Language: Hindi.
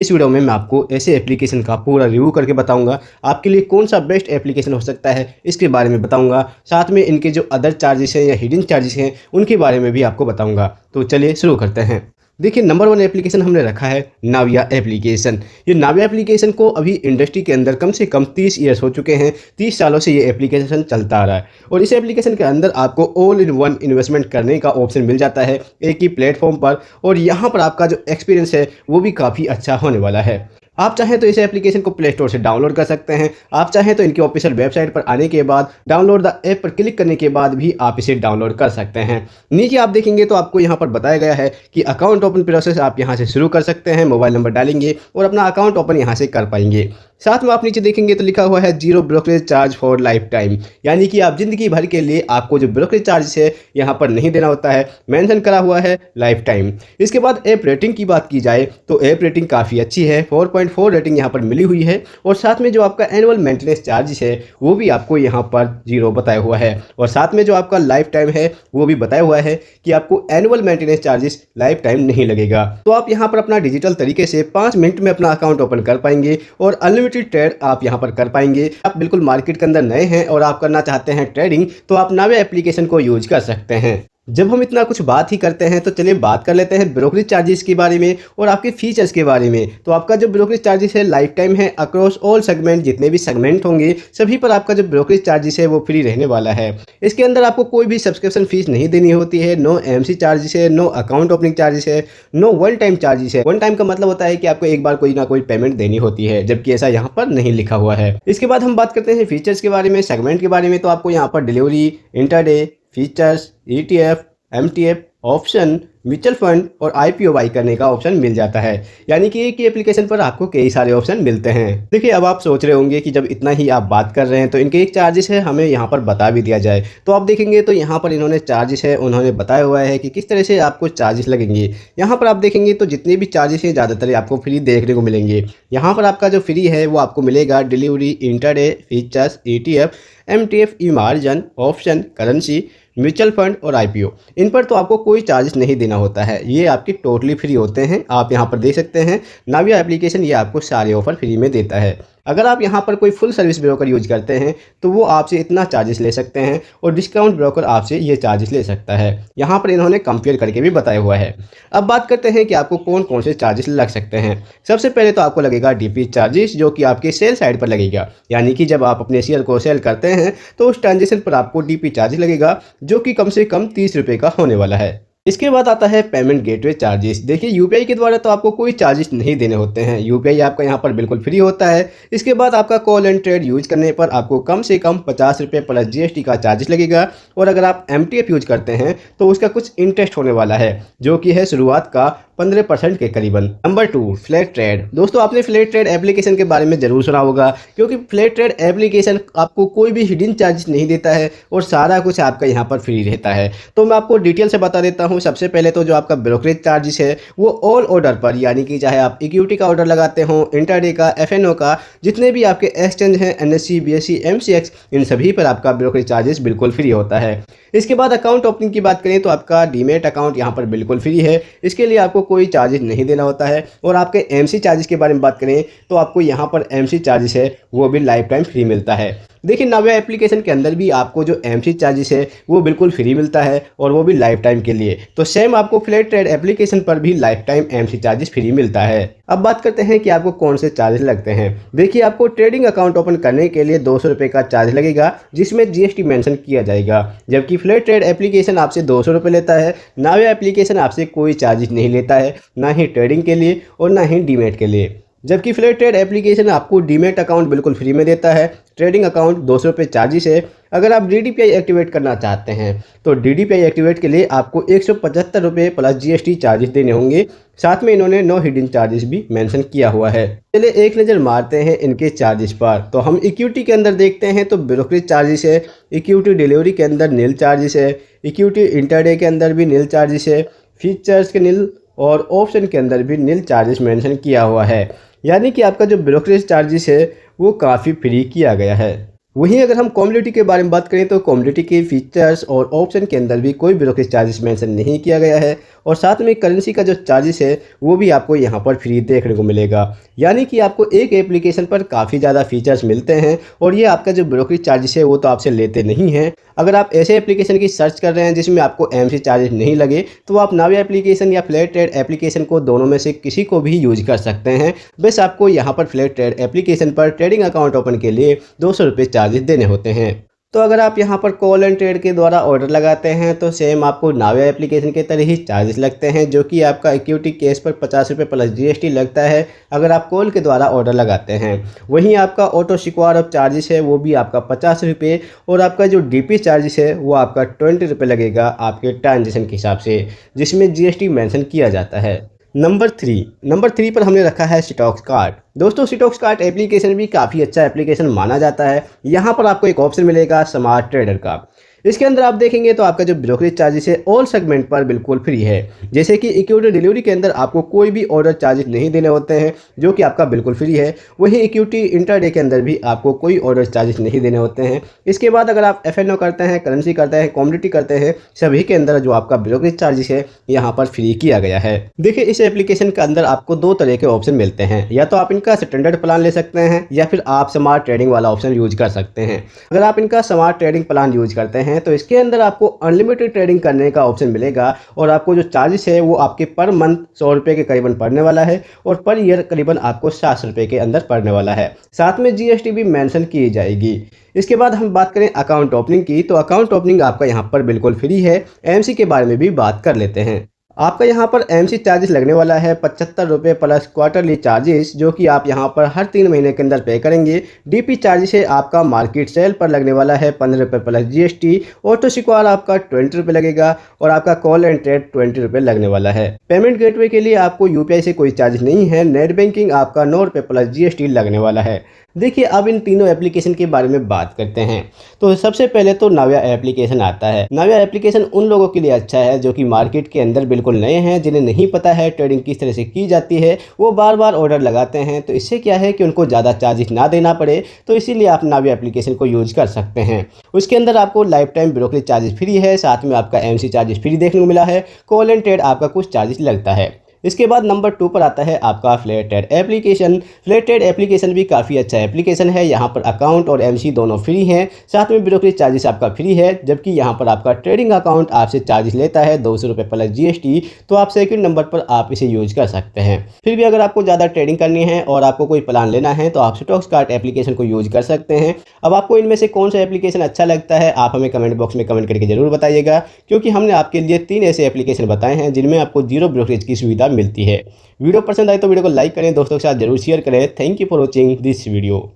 इस वीडियो में मैं आपको ऐसे एप्लीकेशन का पूरा रिव्यू करके बताऊंगा। आपके लिए कौन सा बेस्ट एप्लीकेशन हो सकता है इसके बारे में बताऊंगा। साथ में इनके जो अदर चार्जेस हैं या हिडन चार्जेस हैं उनके बारे में भी आपको बताऊंगा। तो चलिए शुरू करते हैं। देखिए, नंबर 1 एप्लीकेशन हमने रखा है नाविया एप्लीकेशन। ये नाविया एप्लीकेशन को अभी इंडस्ट्री के अंदर कम से कम 30 ईयर्स हो चुके हैं। 30 सालों से ये एप्लीकेशन चलता आ रहा है और इस एप्लीकेशन के अंदर आपको ऑल इन वन इन्वेस्टमेंट करने का ऑप्शन मिल जाता है एक ही प्लेटफॉर्म पर। और यहाँ पर आपका जो एक्सपीरियंस है वो भी काफ़ी अच्छा होने वाला है। आप चाहें तो इस एप्लीकेशन को प्ले स्टोर से डाउनलोड कर सकते हैं। आप चाहें तो इनकी ऑफिशियल वेबसाइट पर आने के बाद डाउनलोड द ऐप पर क्लिक करने के बाद भी आप इसे डाउनलोड कर सकते हैं। नीचे आप देखेंगे तो आपको यहाँ पर बताया गया है कि अकाउंट ओपन प्रोसेस आप यहाँ से शुरू कर सकते हैं। मोबाइल नंबर डालेंगे और अपना अकाउंट ओपन यहाँ से कर पाएंगे। साथ में आप नीचे देखेंगे तो लिखा हुआ है 0 brokerage charge for life time, यानी कि आप जिंदगी भर के लिए आपको जो ब्रोकरेज चार्ज है यहाँ पर नहीं देना होता है। मेंशन करा हुआ है लाइफ टाइम। इसके बाद ऐप रेटिंग की बात की जाए तो ऐप रेटिंग काफ़ी अच्छी है, 4.4 रेटिंग यहाँ पर मिली हुई है। और साथ में जो आपका एनुअल मेंटेनेंस चार्जेस है वो भी आपको यहाँ पर 0 बताया हुआ है। और साथ में जो आपका लाइफ टाइम है वो भी बताया हुआ है कि आपको annual maintenance charges life time नहीं लगेगा। तो आप यहाँ पर अपना डिजिटल तरीके से 5 मिनट में अपना अकाउंट ओपन कर पाएंगे और अनलिमिटेड ट्रेड आप यहाँ पर कर पाएंगे। आप बिल्कुल मार्केट के अंदर नए हैं और आप करना चाहते हैं ट्रेडिंग, तो आप नाविया एप्लीकेशन को यूज कर सकते हैं। जब हम इतना कुछ बात ही करते हैं तो चलिए बात कर लेते हैं ब्रोकरेज चार्जेस के बारे में और आपके फीचर्स के बारे में। तो आपका जो ब्रोकरेज चार्जेस है लाइफ टाइम है अक्रॉस ऑल सेगमेंट, जितने भी सेगमेंट होंगे सभी पर आपका जो ब्रोकरेज चार्जेस है वो फ्री रहने वाला है। इसके अंदर आपको कोई भी सब्सक्रिप्शन फीस नहीं देनी होती है। नो एमसी चार्जेस है, नो अकाउंट ओपनिंग चार्जेस है, नो वन टाइम चार्जेस है। वन टाइम का मतलब होता है कि आपको एक बार कोई ना कोई पेमेंट देनी होती है, जबकि ऐसा यहाँ पर नहीं लिखा हुआ है। इसके बाद हम बात करते हैं फीचर्स के बारे में, सेगमेंट के बारे में। तो आपको यहाँ पर delivery, intraday, features, ETF, MTF option, mutual fund और IPO बाई करने का ऑप्शन मिल जाता है। यानी कि एक ही एप्लीकेशन पर आपको कई सारे ऑप्शन मिलते हैं। देखिए, अब आप सोच रहे होंगे कि जब इतना ही आप बात कर रहे हैं तो इनके एक चार्जेस है हमें यहाँ पर बता भी दिया जाए। तो आप देखेंगे तो यहाँ पर इन्होंने चार्जेस है उन्होंने बताया हुआ है कि किस तरह से आपको चार्जेस लगेंगे। यहाँ पर आप देखेंगे तो जितने भी चार्जेस हैं ज़्यादातर आपको फ्री देखने को मिलेंगे। यहाँ पर आपका जो फ्री है वो आपको मिलेगा delivery, intraday, features, ETF, MTF, इमार्जन, ऑप्शन, करेंसी, म्यूचुअल फंड और IPO। इन पर तो आपको कोई चार्जेस नहीं देना होता है, ये आपकी टोटली फ्री होते हैं। आप यहाँ पर देख सकते हैं नाविया एप्लीकेशन ये आपको सारे ऑफर फ्री में देता है। अगर आप यहाँ पर कोई फुल सर्विस ब्रोकर यूज करते हैं तो वो आपसे इतना चार्जेस ले सकते हैं और डिस्काउंट ब्रोकर आपसे ये चार्जेस ले सकता है। यहाँ पर इन्होंने कंपेयर करके भी बताया हुआ है। अब बात करते हैं कि आपको कौन कौन से चार्जेस लग सकते हैं। सबसे पहले तो आपको लगेगा DP चार्जेस, जो कि आपके सेल साइड पर लगेगा। यानी कि जब आप अपने शेयर को सेल करते हैं तो उस ट्रांजेक्शन पर आपको DP चार्जेस लगेगा, जो कि कम से कम 30 रुपये का होने वाला है। इसके बाद आता है पेमेंट गेटवे चार्जेस। देखिए, UPI के द्वारा तो आपको कोई चार्जेस नहीं देने होते हैं, UPI आपका यहाँ पर बिल्कुल फ्री होता है। इसके बाद आपका कॉल एंड ट्रेड यूज करने पर आपको कम से कम 50 रुपये प्लस GST का चार्जेस लगेगा। और अगर आप MTF यूज करते हैं तो उसका कुछ इंटरेस्ट होने वाला है, जो कि है शुरुआत का 15% के करीबन। Number 2, flat trade. दोस्तों, आपने फ्लैट ट्रेड एप्लीकेशन के बारे में जरूर सुना होगा, क्योंकि फ्लैट ट्रेड एप्लीकेशन आपको कोई भी हिडन चार्जेस नहीं देता है और सारा कुछ आपका यहाँ पर फ्री रहता है। तो मैं आपको डिटेल से बता देता हूँ। सबसे पहले तो जो आपका ब्रोकरेज चार्जेस है वो ऑल ऑर्डर पर, यानी कि चाहे आप इक्विटी का ऑर्डर लगाते हो, इंटरडे का, FNO का, जितने भी आपके एक्सचेंज हैं, NSE, BSE, MCX, इन सभी पर आपका ब्रोकरेज चार्जेस बिल्कुल फ्री होता है। इसके बाद अकाउंट ओपनिंग की बात करें तो आपका डीमेट अकाउंट यहाँ पर बिल्कुल फ्री है। इसके लिए आपको कोई चार्जेस नहीं देना होता है। और आपके MC चार्जेस के बारे में बात करें तो आपको यहाँ पर MC चार्जेस है वो भी लाइफ टाइम फ्री मिलता है। देखिए, नाविया एप्लीकेशन के अंदर भी आपको जो MC चार्जेस है वो बिल्कुल फ्री मिलता है और वो भी लाइफ टाइम के लिए। तो सेम आपको फ्लैट ट्रेड एप्लीकेशन पर भी life time MC charges free मिलता है। अब बात करते हैं कि आपको कौन से चार्जेस लगते हैं। देखिए, आपको ट्रेडिंग अकाउंट ओपन करने के लिए 200 रुपये का चार्ज लगेगा, जिसमें GST मेंशन किया जाएगा। जबकि फ्लैट ट्रेड एप्लीकेशन आपसे 200 रुपये लेता है। नाविया एप्लीकेशन आपसे कोई चार्जेस नहीं लेता है, ना ही ट्रेडिंग के लिए और ना ही डीमेट के लिए। जबकि फ्लैट ट्रेड एप्लीकेशन आपको डीमेट अकाउंट बिल्कुल फ्री में देता है। ट्रेडिंग अकाउंट 200 रुपये चार्जेस है। अगर आप DDPI एक्टिवेट करना चाहते हैं तो DDPI एक्टिवेट के लिए आपको 175 रुपये प्लस GST चार्जेस देने होंगे। साथ में इन्होंने नो हिडन चार्जेस भी मेंशन किया हुआ है। चलिए एक नज़र मारते हैं इनके चार्जेस पर। तो हम इक्विटी के अंदर देखते हैं तो ब्रोकरेज चार्जेस है, इक्विटी डिलीवरी के अंदर नील चार्जेस है, इक्विटी इंटरडे के अंदर भी नील चार्जेस है, फीचर्स के नील और ऑप्शन के अंदर भी नील चार्जेस मेंशन किया हुआ है। यानी कि आपका जो ब्रोकरेज चार्जेस है वो काफ़ी फ्री किया गया है। वहीं अगर हम कम्युनिटी के बारे में बात करें तो कम्युनिटी के फीचर्स और ऑप्शन के अंदर भी कोई ब्रोकरेज चार्जेस मेंशन नहीं किया गया है और साथ में करेंसी का जो चार्जेस है वो भी आपको यहाँ पर फ्री देखने को मिलेगा। यानी कि आपको एक एप्लीकेशन पर काफ़ी ज़्यादा फीचर्स मिलते हैं और ये आपका जो ब्रोकरेज चार्जेस है वो तो आपसे लेते नहीं हैं। अगर आप ऐसे एप्लीकेशन की सर्च कर रहे हैं जिसमें आपको एमसी चार्जेस नहीं लगे तो आप नाविया एप्लीकेशन या फ्लैट ट्रेड एप्लीकेशन को दोनों में से किसी को भी यूज कर सकते हैं। बस आपको यहाँ पर फ्लैट ट्रेड एप्लीकेशन पर ट्रेडिंग अकाउंट ओपन के लिए 200 रुपये चार्जेस देने होते हैं। तो अगर आप यहाँ पर कॉल एंड ट्रेड के द्वारा ऑर्डर लगाते हैं तो सेम आपको नाविया एप्लीकेशन के तरह ही चार्जेस लगते हैं, जो कि आपका इक्विटी केस पर 50 रुपये प्लस जीएसटी लगता है अगर आप कॉल के द्वारा ऑर्डर लगाते हैं। वहीं आपका ऑटो सिक्योर ऑफ चार्जेस है वो भी आपका 50 रुपये और आपका जो डीपी चार्जेस है वो आपका 20 रुपये लगेगा आपके ट्रांजेक्शन के हिसाब से, जिसमें जीएसटी मेंशन किया जाता है। नंबर थ्री पर हमने रखा है स्टॉक्स कार्ड। दोस्तों स्टॉक्स कार्ड एप्लीकेशन भी काफ़ी अच्छा एप्लीकेशन माना जाता है। यहाँ पर आपको एक ऑप्शन मिलेगा स्मार्ट ट्रेडर का। इसके अंदर आप देखेंगे तो आपका जो ब्रोकरेज चार्जेस है ऑल सेगमेंट पर बिल्कुल फ्री है। जैसे कि इक्विटी डिलीवरी के अंदर आपको कोई भी ऑर्डर चार्जेस नहीं देने होते हैं जो कि आपका बिल्कुल फ्री है। वहीं इक्विटी इंट्राडे के अंदर भी आपको कोई ऑर्डर चार्जेस नहीं देने होते हैं। इसके बाद अगर आप एफएनओ करते हैं, करेंसी करते हैं, कमोडिटी करते हैं, सभी के अंदर जो आपका ब्रोकरेज चार्जेस है यहाँ पर फ्री किया गया है। देखिए इस एप्लीकेशन के अंदर आपको दो तरह के ऑप्शन मिलते हैं, या तो आप इनका स्टैंडर्ड प्लान ले सकते हैं या फिर आप स्मार्ट ट्रेडिंग वाला ऑप्शन यूज कर सकते हैं। अगर आप इनका स्मार्ट ट्रेडिंग प्लान यूज करते हैं तो इसके अंदर आपको अनलिमिटेड ट्रेडिंग करने का ऑप्शन मिलेगा और आपको जो चार्जेस है वो आपके पर मंथ 100 रुपये के करीबन पड़ने वाला है और पर ईयर करीबन आपको 700 रुपये के अंदर पड़ने वाला है। साथ में जीएसटी भी मेंशन की जाएगी। इसके बाद हम बात करें अकाउंट ओपनिंग की, तो अकाउंट ओपनिंग आपका यहाँ पर बिल्कुल फ्री है। एमसी के बारे में भी बात कर लेते हैं। आपका यहाँ पर एमसी चार्जेस लगने वाला है 75 रुपये प्लस क्वार्टरली चार्जेस, जो कि आप यहाँ पर हर 3 महीने के अंदर पे करेंगे। डीपी चार्जेस है आपका मार्केट सेल पर लगने वाला है 15 रुपये प्लस जीएसटी। ऑटो सिक्योर आपका 20 रुपये लगेगा और आपका कॉल एंड ट्रेड 20 रुपये लगने वाला है। पेमेंट गेटवे के लिए आपको यूपीआई से कोई चार्ज नहीं है। नेट बैंकिंग आपका 9 रुपये प्लस जीएसटी लगने वाला है। देखिए अब इन तीनों एप्लीकेशन के बारे में बात करते हैं। तो सबसे पहले तो नाविया एप्लीकेशन आता है। नाविया एप्लीकेशन उन लोगों के लिए अच्छा है जो कि मार्केट के अंदर बिल्कुल नए हैं, जिन्हें नहीं पता है ट्रेडिंग किस तरह से की जाती है। वो बार बार ऑर्डर लगाते हैं, तो इससे क्या है कि उनको ज़्यादा चार्जेस ना देना पड़े, तो इसीलिए आप नाविया एप्लीकेशन को यूज कर सकते हैं। उसके अंदर आपको life time brokerage charges free है, साथ में आपका एमसी चार्जेस फ्री देखने को मिला है। कॉल एंड ट्रेड आपका कुछ चार्जेस लगता है। इसके बाद नंबर 2 पर आता है आपका flat trade application. Flat trade application भी काफ़ी अच्छा एप्लीकेशन है। यहाँ पर अकाउंट और एमसी दोनों फ्री हैं, साथ में ब्रोकरेज चार्जेस आपका फ्री है, जबकि यहाँ पर आपका ट्रेडिंग अकाउंट आपसे चार्जेस लेता है 200 रुपये प्लस जीएसटी। तो आप सेकंड नंबर पर आप इसे यूज कर सकते हैं। फिर भी अगर आपको ज़्यादा ट्रेडिंग करनी है और आपको कोई प्लान लेना है तो आप स्टॉक्स कार्ड एप्लीकेशन को यूज कर सकते हैं। अब आपको इनमें से कौन सा एप्लीकेशन अच्छा लगता है आप हमें कमेंट बॉक्स में कमेंट करके जरूर बताइएगा, क्योंकि हमने आपके लिए 3 ऐसे एप्लीकेशन बताए हैं जिनमें आपको जीरो ब्रोकरेज की सुविधा मिलती है। वीडियो पसंद आए तो वीडियो को लाइक करें, दोस्तों के साथ जरूर शेयर करें। Thank you for watching this video.